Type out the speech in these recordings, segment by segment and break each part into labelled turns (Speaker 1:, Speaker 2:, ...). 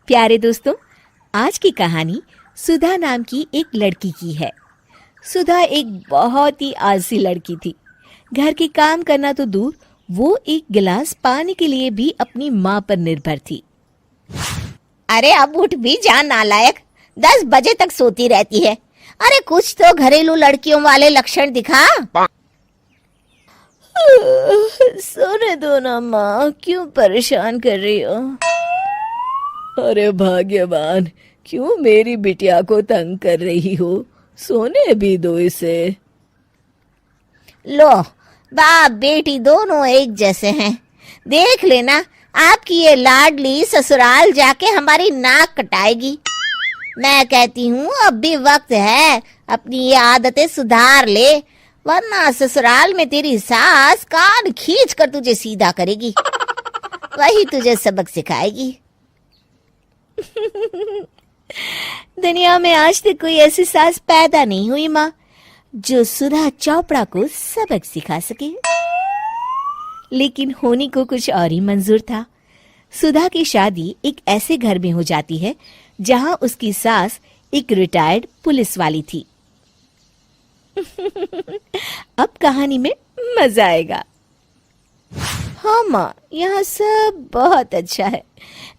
Speaker 1: प्यारे दोस्तों, आज की कहानी सुधा नाम की एक लड़की की है। सुधा एक बहुत ही आलसी लड़की थी। घर के काम करना तो दूर, वो एक गिलास पानी के लिए भी अपनी माँ पर निर्भर थी।
Speaker 2: अरे अब उठ भी जा नालायक, 10 बजे तक सोती रहती है। अरे कुछ तो घरेलू लड़कियों वाले लक्षण दिखा।
Speaker 1: सोने दो ना माँ, क्यों परेशान कर रही हो? अरे भाग्यवान, क्यों मेरी बिटिया को तंग कर रही हो? सोने भी दो इसे।
Speaker 2: लो, बाप बेटी दोनों एक जैसे हैं। देख लेना, आपकी ये लाडली ससुराल जाके हमारी नाक कटाएगी। मैं कहती हूँ अब भी वक्त है, अपनी ये आदतें सुधार ले, वरना ससुराल में तेरी सास कान खींच कर तुझे सीधा करेगी। वही तुझे सबक सिखाएगी।
Speaker 1: दुनिया में आज तक कोई ऐसी सास पैदा नहीं हुई माँ, जो सुधा चोपड़ा को सबक सिखा सके। लेकिन होनी को कुछ और ही मंजूर था। सुधा की शादी एक ऐसे घर में हो जाती है जहां उसकी सास एक रिटायर्ड पुलिस वाली थी। अब कहानी में मजा आएगा। हाँ माँ, यहाँ सब बहुत अच्छा है।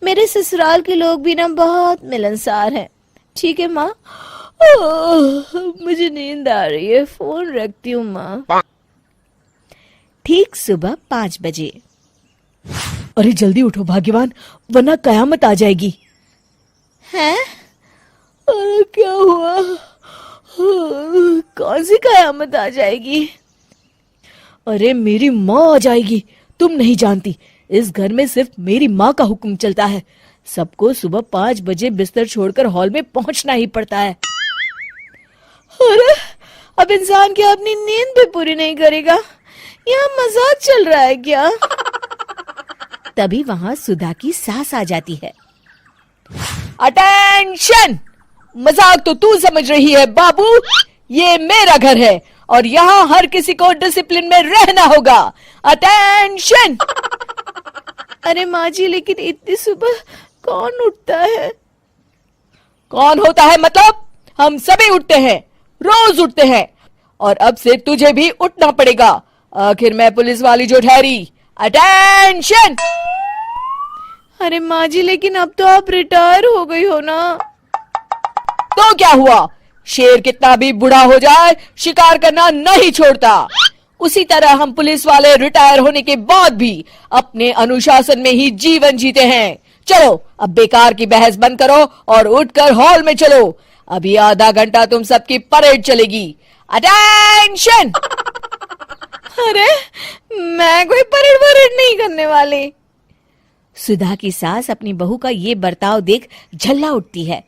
Speaker 1: मेरे ससुराल के लोग भी ना बहुत मिलनसार हैं। ठीक है माँ, मुझे नींद आ रही है, फोन रखती हूँ माँ। ठीक सुबह 5 बजे। अरे जल्दी उठो भाग्यवान, वरना कयामत आ जाएगी। हैं? अरे क्या हुआ? कौन सी कयामत आ जाएगी? अरे मेरी माँ आ जाएगी। तुम नहीं जानती, इस घर में सिर्फ मेरी माँ का हुक्म चलता है। सबको सुबह 5 बजे बिस्तर छोड़कर हॉल में पहुंचना ही पड़ता है। अरे अब इंसान क्या अपनी नींद भी पूरी नहीं करेगा? यहाँ मजाक चल रहा है क्या? तभी वहां सुधा की सास आ जाती है। अटेंशन! मजाक तो तू समझ रही है बाबू, ये मेरा घर है और यहाँ हर किसी को डिसिप्लिन में रहना होगा। अटेंशन! अरे माँ जी, लेकिन इतनी सुबह कौन उठता है? कौन होता है मतलब? हम सभी उठते हैं, रोज उठते हैं, और अब से तुझे भी उठना पड़ेगा। आखिर मैं पुलिस वाली जो ठहरी। अटेंशन! अरे माँ जी, लेकिन अब तो आप रिटायर हो गई हो ना। तो क्या हुआ? शेर कितना भी बूढ़ा हो जाए, शिकार करना नहीं छोड़ता। उसी तरह हम पुलिस वाले रिटायर होने के बाद भी अपने अनुशासन में ही जीवन जीते हैं। चलो अब बेकार की बहस बंद करो और उठकर हॉल में चलो। अभी आधा घंटा तुम सबकी परेड चलेगी। अटेंशन! अरे मैं कोई परेड वरेड नहीं करने वाली। सुधा की सास अपनी बहू का ये बर्ताव देख झल्ला उठती है।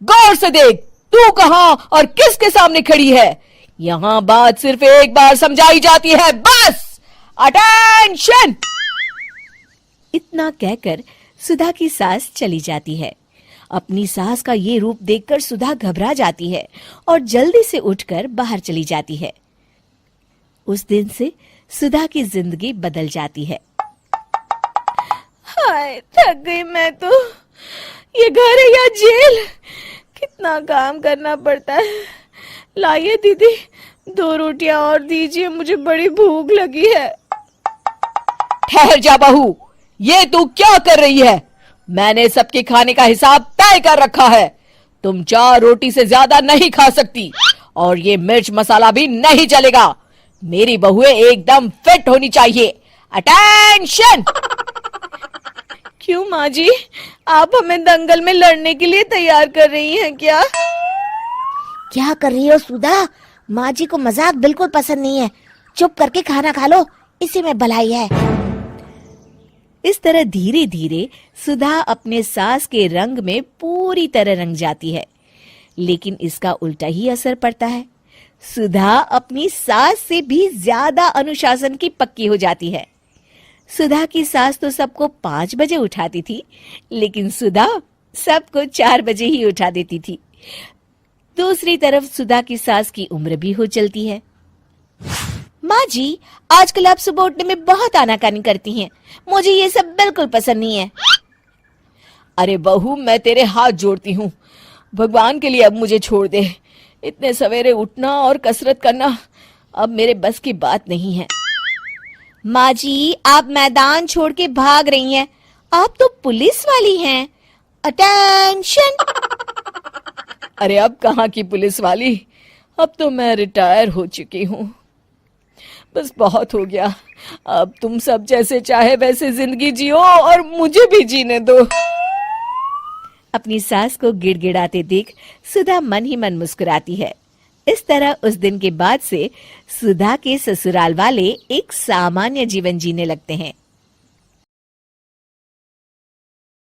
Speaker 1: गौर से देख, तू कहां और किसके सामने खड़ी है? यहां बात सिर्फ एक बार समझाई जाती है, बस। अटेंशन! इतना कहकर सुधा की सास चली जाती है। अपनी सास का ये रूप देखकर सुधा घबरा जाती है और जल्दी से उठकर बाहर चली जाती है। उस दिन से सुधा की जिंदगी बदल जाती है। हाय, थक गई मैं तो। ये घर है या जेल? कितना काम करना पड़ता है। लाइए दीदी, 2 रोटियां और दीजिए, मुझे बड़ी भूख लगी है। ठहर जा बहू, ये तू क्या कर रही है? मैंने सबके खाने का हिसाब तय कर रखा है। तुम 4 रोटी से ज्यादा नहीं खा सकती और ये मिर्च मसाला भी नहीं चलेगा। मेरी बहुएं एकदम फिट होनी चाहिए। अटेंशन! क्यों माँ जी, आप हमें दंगल में लड़ने के लिए तैयार कर रही हैं क्या?
Speaker 2: क्या कर रही हो सुधा? माँ जी को मजाक बिल्कुल पसंद नहीं है। चुप करके खाना खा लो, इसी में भलाई है।
Speaker 1: इस तरह धीरे धीरे सुधा अपने सास के रंग में पूरी तरह रंग जाती है। लेकिन इसका उल्टा ही असर पड़ता है। सुधा अपनी सास से भी ज्यादा अनुशासन की पक्की हो जाती है। सुधा की सास तो सबको 5 बजे उठाती थी, लेकिन सुधा सबको 4 बजे ही उठा देती थी। दूसरी तरफ सुधा की सास की उम्र भी हो चलती है। माँ जी, आजकल आप सुबह उठने में बहुत आनाकानी करती हैं। मुझे ये सब बिल्कुल पसंद नहीं है। अरे बहू, मैं तेरे हाथ जोड़ती हूँ, भगवान के लिए अब मुझे छोड़ दे। इतने सवेरे उठना और कसरत करना अब मेरे बस की बात नहीं है।
Speaker 2: माँ जी, आप मैदान छोड़ के भाग रही हैं। आप तो पुलिस वाली हैं। अटेंशन!
Speaker 1: अरे अब कहाँ की पुलिस वाली, अब तो मैं रिटायर हो चुकी हूँ। बस बहुत हो गया, अब तुम सब जैसे चाहे वैसे जिंदगी जियो और मुझे भी जीने दो।
Speaker 2: अपनी सास को गिड़गिड़ाते देख सुधा मन ही मन मुस्कुराती है। इस तरह उस दिन के बाद से सुधा के ससुराल वाले एक सामान्य जीवन जीने लगते हैं।